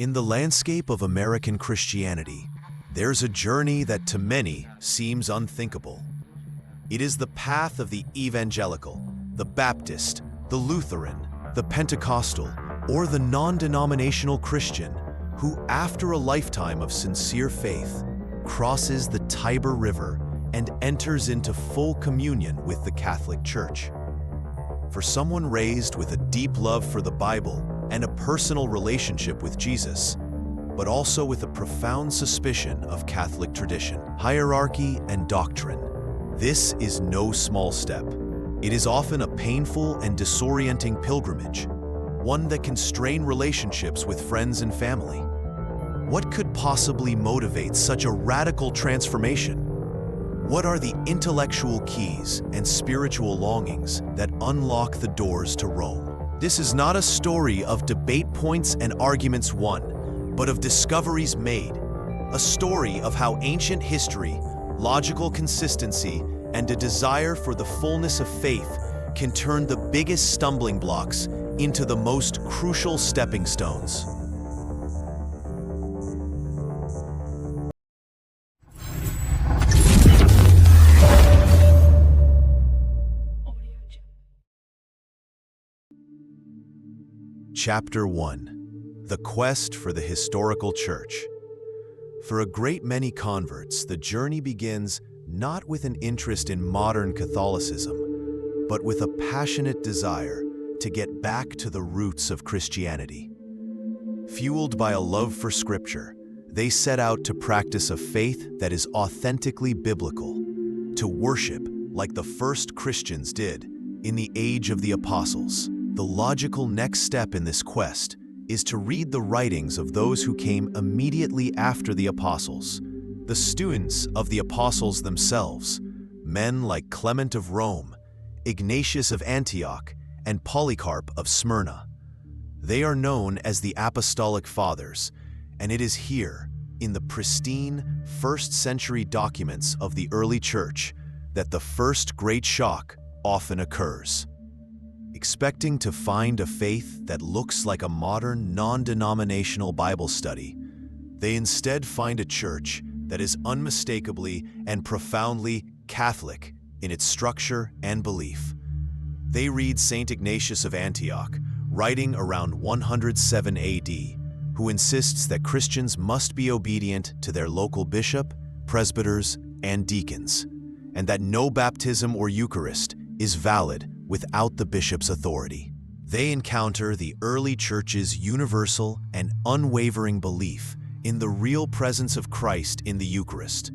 In the landscape of American Christianity, there's a journey that to many seems unthinkable. It is the path of the Evangelical, the Baptist, the Lutheran, the Pentecostal, or the non-denominational Christian who, after a lifetime of sincere faith, crosses the Tiber River and enters into full communion with the Catholic Church. For someone raised with a deep love for the Bible and a personal relationship with Jesus, but also with a profound suspicion of Catholic tradition, hierarchy, and doctrine, this is no small step. It is often a painful and disorienting pilgrimage, one that can strain relationships with friends and family. What could possibly motivate such a radical transformation? What are the intellectual keys and spiritual longings that unlock the doors to Rome? This is not a story of debate points and arguments won, but of discoveries made. A story of how ancient history, logical consistency, and a desire for the fullness of faith can turn the biggest stumbling blocks into the most crucial stepping stones. Chapter 1. The Quest for the Historical Church. For a great many converts, the journey begins not with an interest in modern Catholicism, but with a passionate desire to get back to the roots of Christianity. Fueled by a love for Scripture, they set out to practice a faith that is authentically biblical, to worship like the first Christians did in the age of the Apostles. The logical next step in this quest is to read the writings of those who came immediately after the Apostles, the students of the Apostles themselves, men like Clement of Rome, Ignatius of Antioch, and Polycarp of Smyrna. They are known as the Apostolic Fathers, and it is here, in the pristine first-century documents of the early Church, that the first great shock often occurs. Expecting to find a faith that looks like a modern, non-denominational Bible study, they instead find a church that is unmistakably and profoundly Catholic in its structure and belief. They read St. Ignatius of Antioch, writing around 107 AD, who insists that Christians must be obedient to their local bishop, presbyters, and deacons, and that no baptism or Eucharist is valid without the bishop's authority. They encounter the early church's universal and unwavering belief in the real presence of Christ in the Eucharist.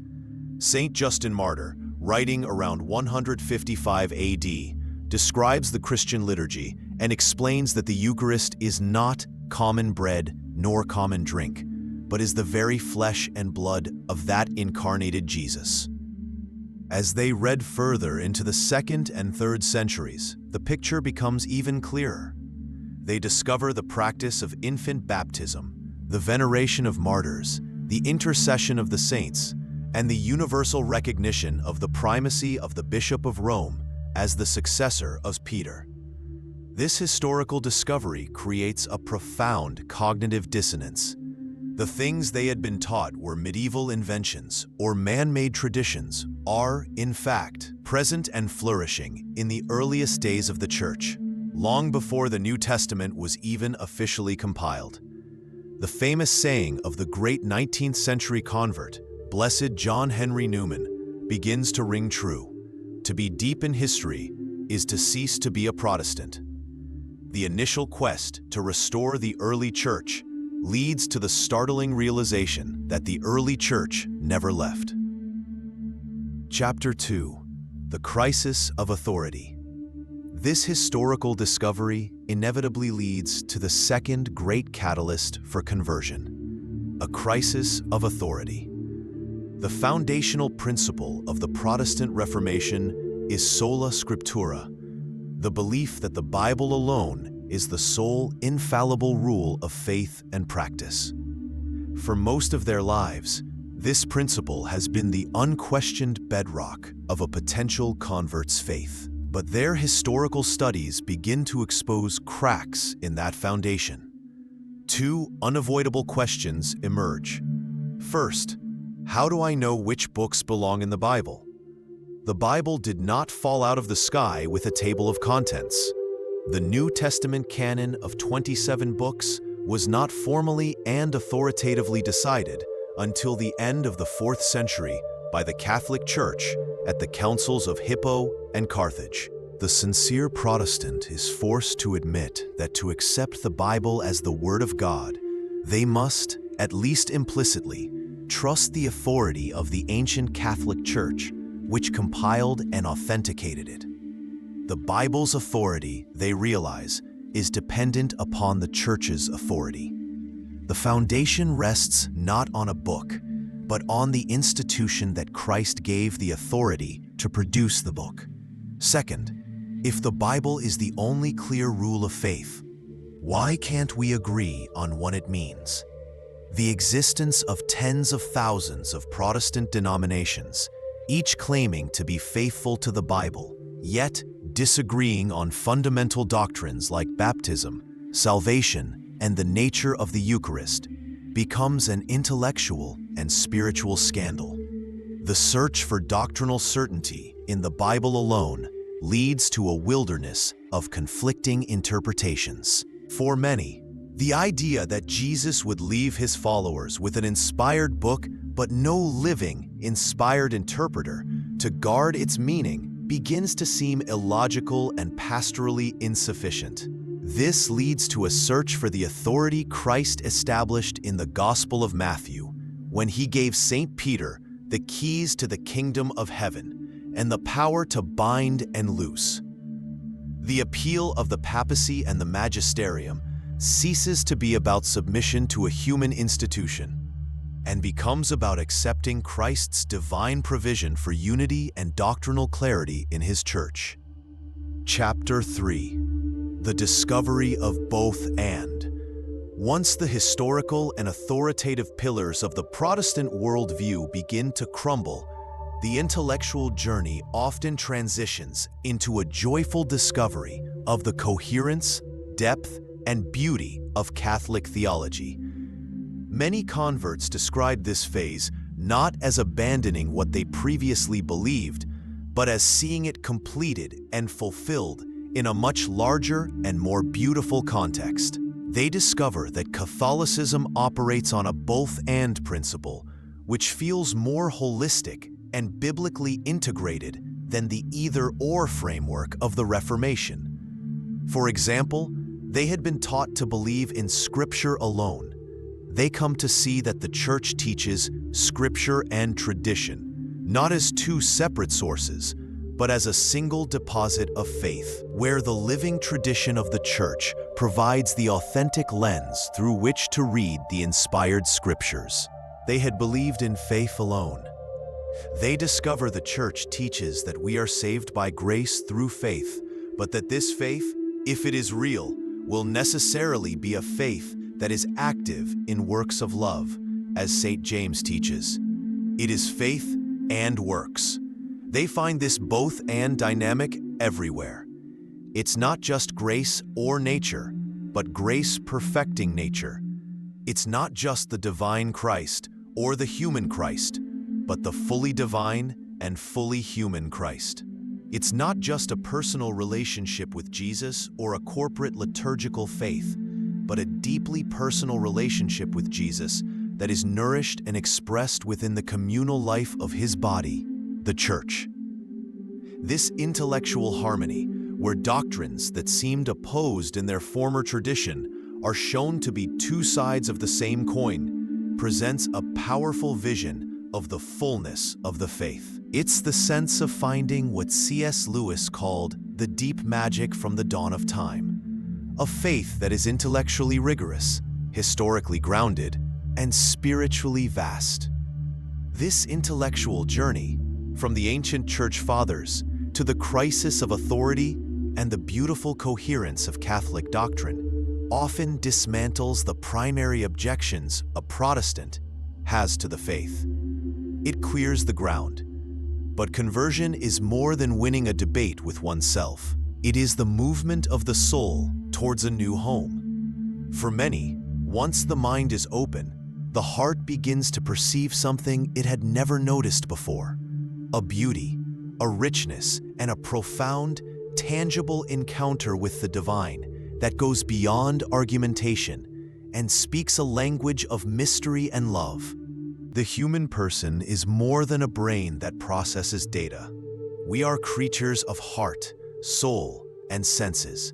Saint Justin Martyr, writing around 155 AD, describes the Christian liturgy and explains that the Eucharist is not common bread nor common drink, but is the very flesh and blood of that incarnated Jesus. As they read further into the 2nd and 3rd centuries, the picture becomes even clearer. They discover the practice of infant baptism, the veneration of martyrs, the intercession of the saints, and the universal recognition of the primacy of the Bishop of Rome as the successor of Peter. This historical discovery creates a profound cognitive dissonance. The things they had been taught were medieval inventions or man-made traditions are, in fact, present and flourishing in the earliest days of the Church, long before the New Testament was even officially compiled. The famous saying of the great 19th century convert, Blessed John Henry Newman, begins to ring true. To be deep in history is to cease to be a Protestant. The initial quest to restore the early Church leads to the startling realization that the early Church never left. Chapter 2. The Crisis of Authority. This historical discovery inevitably leads to the second great catalyst for conversion, a crisis of authority. The foundational principle of the Protestant Reformation is Sola Scriptura, the belief that the Bible alone is the sole infallible rule of faith and practice. For most of their lives, this principle has been the unquestioned bedrock of a potential convert's faith. But their historical studies begin to expose cracks in that foundation. Two unavoidable questions emerge. First, how do I know which books belong in the Bible? The Bible did not fall out of the sky with a table of contents. The New Testament canon of 27 books was not formally and authoritatively decided until the end of the 4th century by the Catholic Church at the councils of Hippo and Carthage. The sincere Protestant is forced to admit that to accept the Bible as the Word of God, they must, at least implicitly, trust the authority of the ancient Catholic Church, which compiled and authenticated it. The Bible's authority, they realize, is dependent upon the Church's authority. The foundation rests not on a book, but on the institution that Christ gave the authority to produce the book. Second, if the Bible is the only clear rule of faith, why can't we agree on what it means? The existence of tens of thousands of Protestant denominations, each claiming to be faithful to the Bible, yet disagreeing on fundamental doctrines like baptism, salvation, and the nature of the Eucharist, becomes an intellectual and spiritual scandal. The search for doctrinal certainty in the Bible alone leads to a wilderness of conflicting interpretations. For many, the idea that Jesus would leave his followers with an inspired book but no living, inspired interpreter to guard its meaning begins to seem illogical and pastorally insufficient. This leads to a search for the authority Christ established in the Gospel of Matthew when he gave St. Peter the keys to the kingdom of heaven and the power to bind and loose. The appeal of the papacy and the magisterium ceases to be about submission to a human institution and becomes about accepting Christ's divine provision for unity and doctrinal clarity in his church. Chapter 3. The discovery of both and. Once the historical and authoritative pillars of the Protestant worldview begin to crumble, the intellectual journey often transitions into a joyful discovery of the coherence, depth, and beauty of Catholic theology. Many converts describe this phase not as abandoning what they previously believed, but as seeing it completed and fulfilled in a much larger and more beautiful context. They discover that Catholicism operates on a both-and principle, which feels more holistic and biblically integrated than the either-or framework of the Reformation. For example, they had been taught to believe in Scripture alone. They come to see that the Church teaches Scripture and tradition, not as two separate sources, but as a single deposit of faith, where the living tradition of the Church provides the authentic lens through which to read the inspired Scriptures. They had believed in faith alone. They discover the Church teaches that we are saved by grace through faith, but that this faith, if it is real, will necessarily be a faith that is active in works of love, as St. James teaches. It is faith and works. They find this both-and dynamic everywhere. It's not just grace or nature, but grace perfecting nature. It's not just the divine Christ or the human Christ, but the fully divine and fully human Christ. It's not just a personal relationship with Jesus or a corporate liturgical faith, but a deeply personal relationship with Jesus that is nourished and expressed within the communal life of his body, the Church. This intellectual harmony, where doctrines that seemed opposed in their former tradition are shown to be two sides of the same coin, presents a powerful vision of the fullness of the faith. It's the sense of finding what C.S. Lewis called the deep magic from the dawn of time, a faith that is intellectually rigorous, historically grounded, and spiritually vast. This intellectual journey, from the ancient Church Fathers to the crisis of authority and the beautiful coherence of Catholic doctrine, often dismantles the primary objections a Protestant has to the faith. It clears the ground. But conversion is more than winning a debate with oneself. It is the movement of the soul towards a new home. For many, Once the mind is open, the heart begins to perceive something it had never noticed before: a beauty, a richness, and a profound, tangible encounter with the divine that goes beyond argumentation and speaks a language of mystery and love. The human person is more than a brain that processes data. We are creatures of heart, soul, and senses.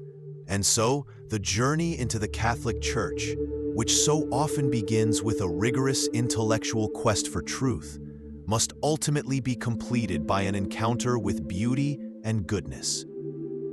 And so, the journey into the Catholic Church, which so often begins with a rigorous intellectual quest for truth, must ultimately be completed by an encounter with beauty and goodness.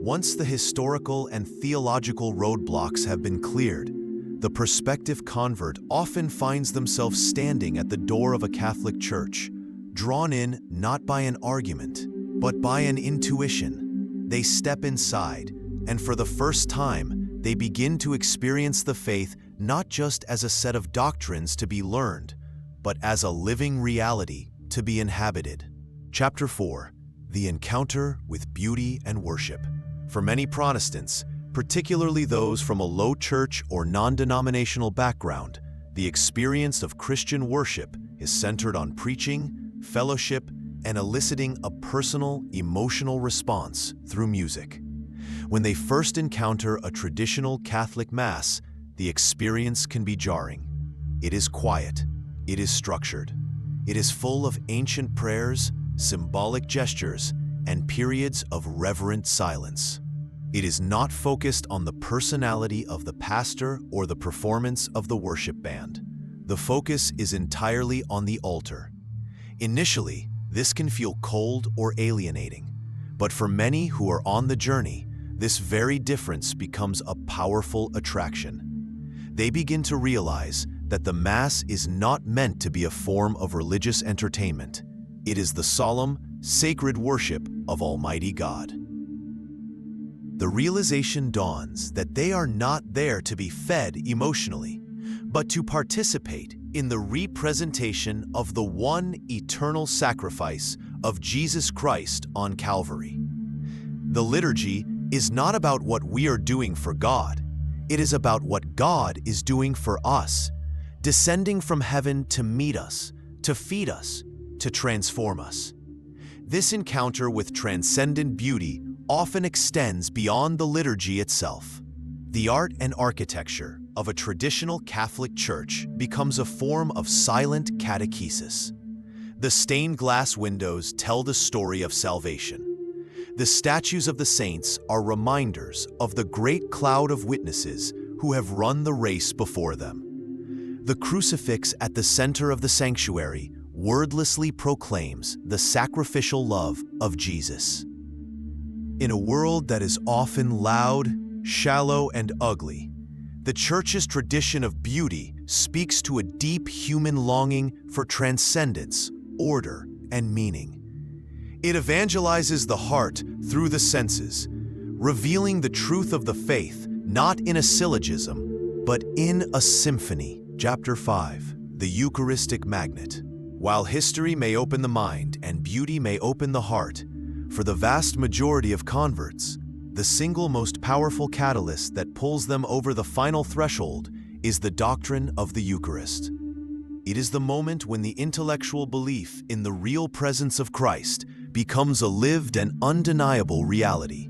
Once the historical and theological roadblocks have been cleared, the prospective convert often finds themselves standing at the door of a Catholic church, drawn in not by an argument, but by an intuition. They step inside, and for the first time, they begin to experience the faith not just as a set of doctrines to be learned, but as a living reality to be inhabited. Chapter 4: The Encounter with Beauty and Worship. For many Protestants, particularly those from a low church or non-denominational background, the experience of Christian worship is centered on preaching, fellowship, and eliciting a personal, emotional response through music. When they first encounter a traditional Catholic Mass, the experience can be jarring. It is quiet, it is structured, it is full of ancient prayers, symbolic gestures, and periods of reverent silence. It is not focused on the personality of the pastor or the performance of the worship band. The focus is entirely on the altar. Initially, this can feel cold or alienating, but for many who are on the journey, this very difference becomes a powerful attraction. They begin to realize that the Mass is not meant to be a form of religious entertainment. It is the solemn, sacred worship of Almighty God. The realization dawns that they are not there to be fed emotionally, but to participate in the representation of the one eternal sacrifice of Jesus Christ on Calvary. The liturgy is not about what we are doing for God. It is about what God is doing for us, descending from heaven to meet us, to feed us, to transform us. This encounter with transcendent beauty often extends beyond the liturgy itself. The art and architecture of a traditional Catholic church becomes a form of silent catechesis. The stained glass windows tell the story of salvation. The statues of the saints are reminders of the great cloud of witnesses who have run the race before them. The crucifix at the center of the sanctuary wordlessly proclaims the sacrificial love of Jesus. In a world that is often loud, shallow, and ugly, the Church's tradition of beauty speaks to a deep human longing for transcendence, order, and meaning. It evangelizes the heart through the senses, revealing the truth of the faith not in a syllogism, but in a symphony. Chapter 5: The Eucharistic Magnet. While history may open the mind and beauty may open the heart, for the vast majority of converts, the single most powerful catalyst that pulls them over the final threshold is the doctrine of the Eucharist. It is the moment when the intellectual belief in the real presence of Christ becomes a lived and undeniable reality.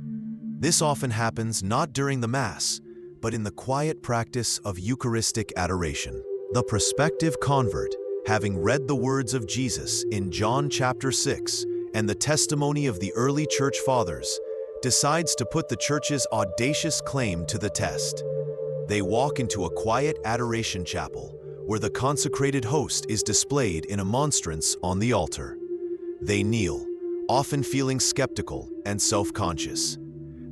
This often happens not during the Mass, but in the quiet practice of Eucharistic adoration. The prospective convert, having read the words of Jesus in John chapter 6 and the testimony of the early church fathers, decides to put the Church's audacious claim to the test. They walk into a quiet adoration chapel where the consecrated host is displayed in a monstrance on the altar. They kneel, often feeling skeptical and self-conscious.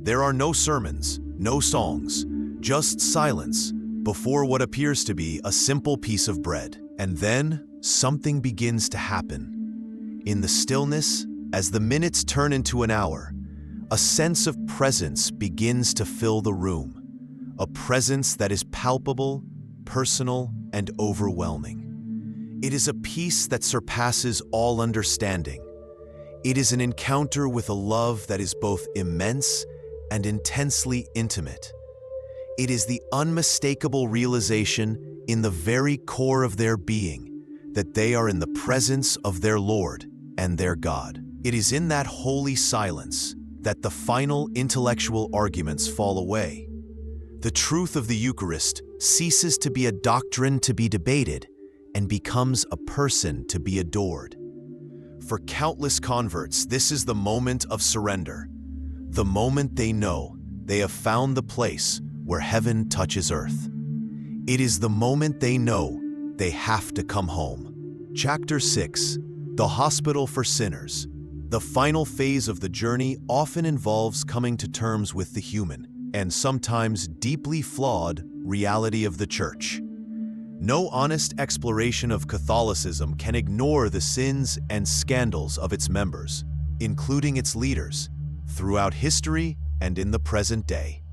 There are no sermons, no songs, just silence before what appears to be a simple piece of bread. And then something begins to happen. In the stillness, as the minutes turn into an hour, a sense of presence begins to fill the room, a presence that is palpable, personal, and overwhelming. It is a peace that surpasses all understanding. It is an encounter with a love that is both immense and intensely intimate. It is the unmistakable realization in the very core of their being, that they are in the presence of their Lord and their God. It is in that holy silence that the final intellectual arguments fall away. The truth of the Eucharist ceases to be a doctrine to be debated and becomes a person to be adored. For countless converts, this is the moment of surrender, the moment they know they have found the place where heaven touches earth. It is the moment they know they have to come home. Chapter 6, The Hospital for Sinners. The final phase of the journey often involves coming to terms with the human, and sometimes deeply flawed, reality of the Church. No honest exploration of Catholicism can ignore the sins and scandals of its members, including its leaders, throughout history and in the present day.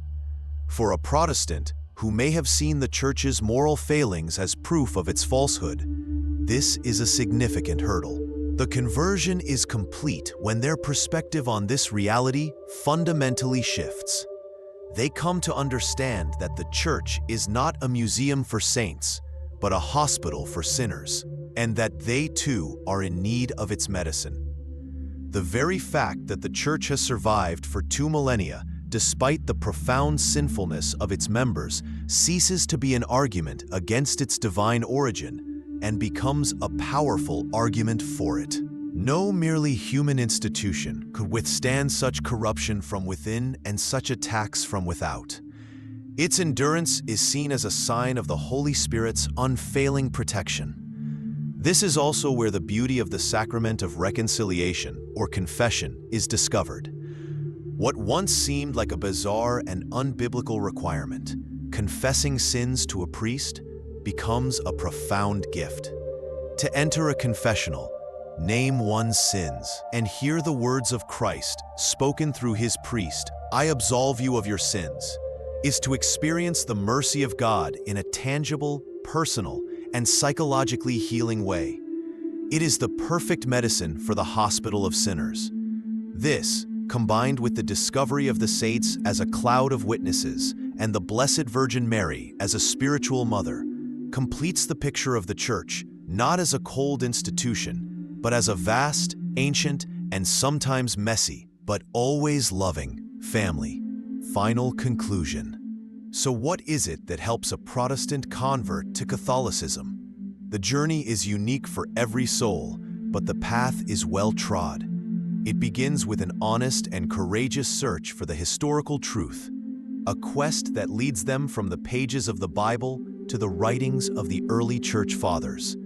For a Protestant who may have seen the Church's moral failings as proof of its falsehood, this is a significant hurdle. The conversion is complete when their perspective on this reality fundamentally shifts. They come to understand that the Church is not a museum for saints, but a hospital for sinners, and that they too are in need of its medicine. The very fact that the Church has survived for 2 millennia, despite the profound sinfulness of its members, ceases to be an argument against its divine origin and becomes a powerful argument for it. No merely human institution could withstand such corruption from within and such attacks from without. Its endurance is seen as a sign of the Holy Spirit's unfailing protection. This is also where the beauty of the sacrament of reconciliation, or confession, is discovered. What once seemed like a bizarre and unbiblical requirement, confessing sins to a priest, becomes a profound gift. To enter a confessional, name one's sins, and hear the words of Christ spoken through his priest, "I absolve you of your sins," is to experience the mercy of God in a tangible, personal, and psychologically healing way. It is the perfect medicine for the hospital of sinners. This, combined with the discovery of the saints as a cloud of witnesses and the Blessed Virgin Mary as a spiritual mother, completes the picture of the Church not as a cold institution, but as a vast, ancient, and sometimes messy, but always loving family. Final conclusion. So what is it that helps a Protestant convert to Catholicism? The journey is unique for every soul, but the path is well trod. It begins with an honest and courageous search for the historical truth, a quest that leads them from the pages of the Bible to the writings of the early Church Fathers.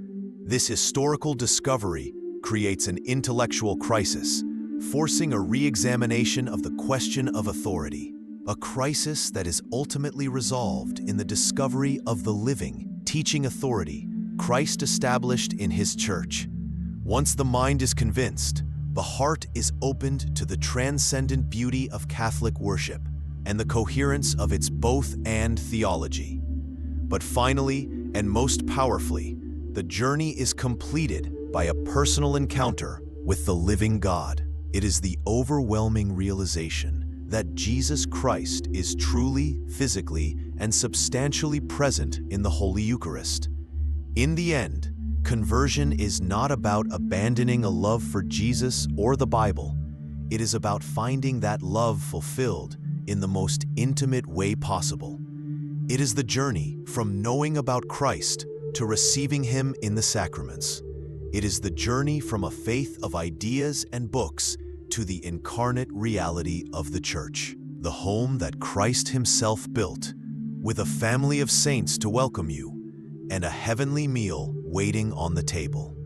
This historical discovery creates an intellectual crisis, forcing a re-examination of the question of authority, a crisis that is ultimately resolved in the discovery of the living, teaching authority Christ established in his Church. Once the mind is convinced, the heart is opened to the transcendent beauty of Catholic worship and the coherence of its both-and theology. But finally, and most powerfully, the journey is completed by a personal encounter with the living God. It is the overwhelming realization that Jesus Christ is truly, physically, and substantially present in the Holy Eucharist. In the end, conversion is not about abandoning a love for Jesus or the Bible. It is about finding that love fulfilled in the most intimate way possible. It is the journey from knowing about Christ to receiving him in the sacraments. It is the journey from a faith of ideas and books to the incarnate reality of the Church, the home that Christ himself built, with a family of saints to welcome you and a heavenly meal waiting on the table.